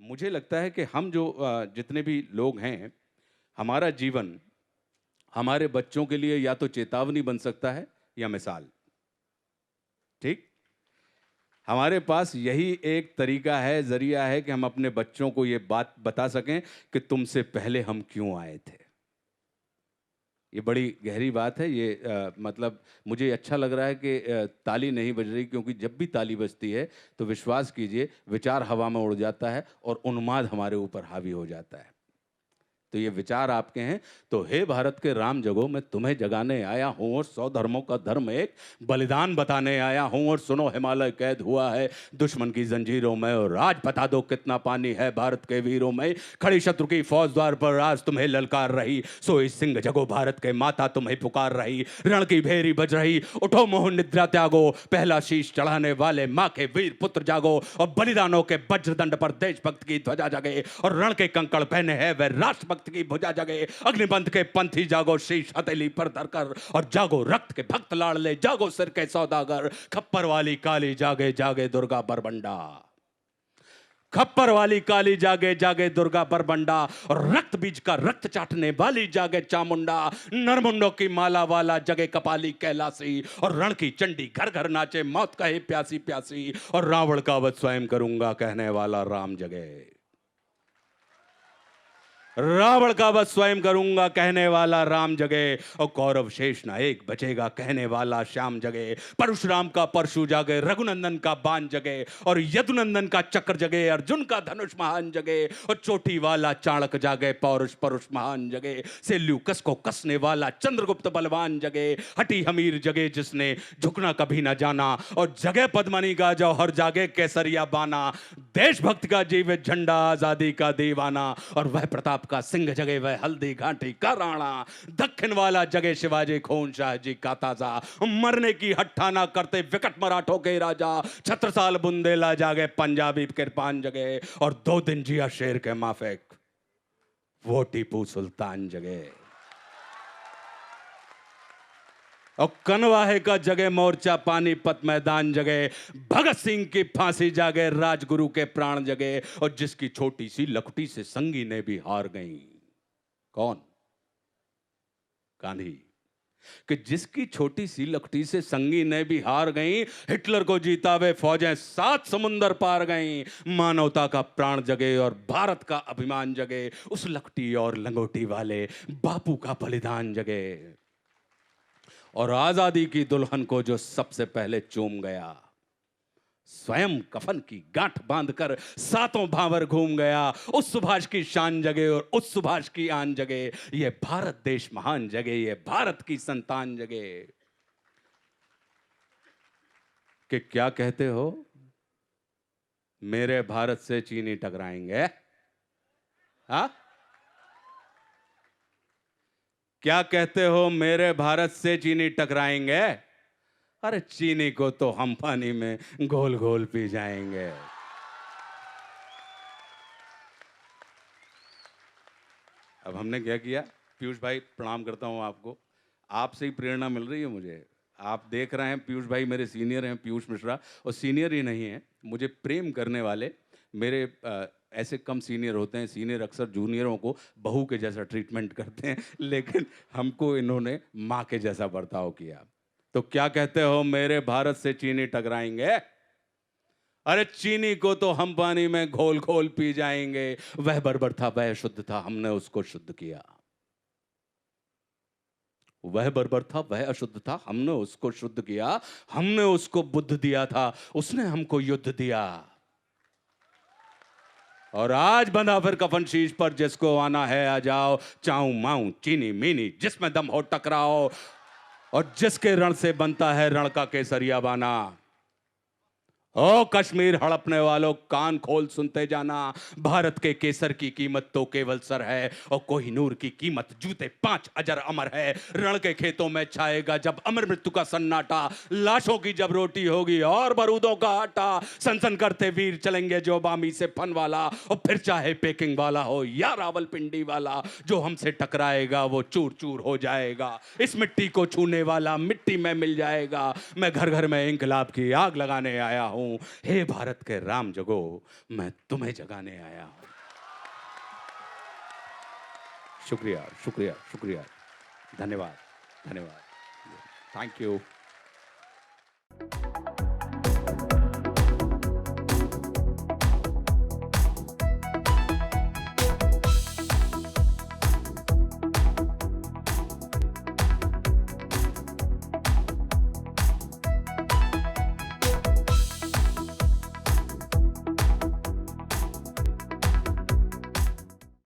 मुझे लगता है कि हम जो जितने भी लोग हैं, हमारा जीवन हमारे बच्चों के लिए या तो चेतावनी बन सकता है या मिसाल। ठीक? हमारे पास यही एक तरीका है, ज़रिया है कि हम अपने बच्चों को ये बात बता सकें कि तुमसे पहले हम क्यों आए थे। ये बड़ी गहरी बात है। ये मतलब मुझे अच्छा लग रहा है कि ताली नहीं बज रही, क्योंकि जब भी ताली बजती है तो विश्वास कीजिए विचार हवा में उड़ जाता है और उन्माद हमारे ऊपर हावी हो जाता है। तो ये विचार आपके हैं। तो हे भारत के राम जगो, मैं तुम्हें जगाने आया हूँ और 100 धर्मों का धर्म एक बलिदान बताने आया हूँ। और सुनो, हिमालय कैद हुआ है दुश्मन की जंजीरों में, और आज बता दो कितना पानी है भारत के वीरों में। खड़ी शत्रु की फौज द्वार पर आज तुम्हें ललकार रही, सोई सिंह जगो भारत के माता तुम्हें पुकार रही। रण की भेरी बज रही, उठो मोह निद्रा त्यागो, पहला शीश चढ़ाने वाले माँ के वीर पुत्र जागो। और बलिदानों के वज्रदंड पर देशभक्त की ध्वजा जगे, और रण के कंकड़ पहने हैं वह राष्ट्रभक्त की भुजा जगे। अग्निबंध के पंथी जागो, शीश हथेली पर धरकर, और जागो रक्त के भक्त लाडले, जागो सिर के सौदागर। खप्पर वाली काली जागे जागे दुर्गा बरबंडा, खप्पर वाली काली जागे जागे दुर्गा बरबंडा। और रक्त बीज का रक्त चाटने वाली जागे चामुंडा। नरमुंडों की माला वाला जगे कपाली कैलासी, और रण की चंडी घर घर नाचे मौत कहे प्यासी प्यासी। और रावण का वध स्वयं करूंगा कहने वाला राम जगे, रावण का वध स्वयं करूंगा कहने वाला राम जगे। और कौरव शेष नायक बचेगा कहने वाला श्याम जगे। परशुराम का परशु जागे, रघुनंदन का बाण जगे, और यदुनंदन का चक्र जगे, अर्जुन का धनुष महान जगे। और चोटी वाला चाणक जागे, पौरुष परुष महान जगे। सेल्यूकस को कसने वाला चंद्रगुप्त बलवान जगे। हटी हमीर जगे जिसने झुकना कभी ना जाना, और जगे पद्मनी का जौहर जागे केसरिया बाना। देशभक्त का जीवित झंडा आजादी का दीवाना, और वह प्रताप का सिंह जगे वह हल्दी घाटी का राणा। दक्षिण वाला जगे शिवाजी खून शाह जी का ताजा, मरने की हट्ठाना करते विकट मराठों के राजा। छत्रसाल बुंदेला जागे, पंजाबी कृपान जगे, और 2 दिन जिया शेर के माफिक वो टीपू सुल्तान जगे। और कनवाहे का जगे मोर्चा पानीपत मैदान जगे। भगत सिंह की फांसी जागे, राजगुरु के प्राण जगे। और जिसकी छोटी सी लकुटी से संगी ने भी हार गई, कौन? गांधी। कि जिसकी छोटी सी लकुटी से संगी ने भी हार गई, हिटलर को जीता वे फौजें 7 समुंदर पार गई। मानवता का प्राण जगे और भारत का अभिमान जगे, उस लकुटी और लंगोटी वाले बापू का बलिदान जगे। और आजादी की दुल्हन को जो सबसे पहले चूम गया, स्वयं कफन की गांठ बांधकर 7 भावर घूम गया, उस सुभाष की शान जगे और उस सुभाष की आन जगे। ये भारत देश महान जगे, ये भारत की संतान जगे। कि क्या कहते हो, मेरे भारत से चीनी टकराएंगे? हा? क्या कहते हो, मेरे भारत से चीनी टकराएंगे? अरे चीनी को तो हम पानी में घोल घोल पी जाएंगे। अब हमने क्या किया? पीयूष भाई प्रणाम करता हूं आपको, आपसे ही प्रेरणा मिल रही है मुझे। आप देख रहे हैं पीयूष भाई मेरे सीनियर हैं, पीयूष मिश्रा, और सीनियर ही नहीं हैं, मुझे प्रेम करने वाले मेरे ऐसे कम सीनियर होते हैं। सीनियर अक्सर जूनियरों को बहू के जैसा ट्रीटमेंट करते हैं, लेकिन हमको इन्होंने माँ के जैसा बर्ताव किया। तो क्या कहते हो, मेरे भारत से चीनी टकराएंगे? अरे चीनी को तो हम पानी में घोल घोल पी जाएंगे। वह बर्बर था, वह शुद्ध था, हमने उसको शुद्ध किया। वह बर्बर था, वह अशुद्ध था, हमने उसको शुद्ध किया। हमने उसको बुद्ध दिया था, उसने हमको युद्ध दिया। और आज बंधा फिर कफन शीश पर, जिसको आना है आ जाओ। चाऊ माऊ चीनी मीनी जिसमें दम हो टकराओ, और जिसके रण से बनता है रण का केसरिया बाना। ओ कश्मीर हड़पने वालों, कान खोल सुनते जाना। भारत के केसर की कीमत तो केवल सर है, और कोहिनूर की कीमत जूते 5 अजर अमर है। रण के खेतों में छाएगा जब अमर मृत्यु का सन्नाटा, लाशों की जब रोटी होगी और बारूदों का आटा। सनसन करते वीर चलेंगे जो बामी से फन वाला, और फिर चाहे पेकिंग वाला हो या रावलपिंडी वाला, जो हमसे टकराएगा वो चूर चूर हो जाएगा। इस मिट्टी को छूने वाला मिट्टी में मिल जाएगा। मैं घर घर में इंकलाब की आग लगाने आया हूं, हूं, हे भारत के राम जगो, मैं तुम्हें जगाने आया हूं। शुक्रिया, शुक्रिया, शुक्रिया। धन्यवाद, धन्यवाद। Thank you.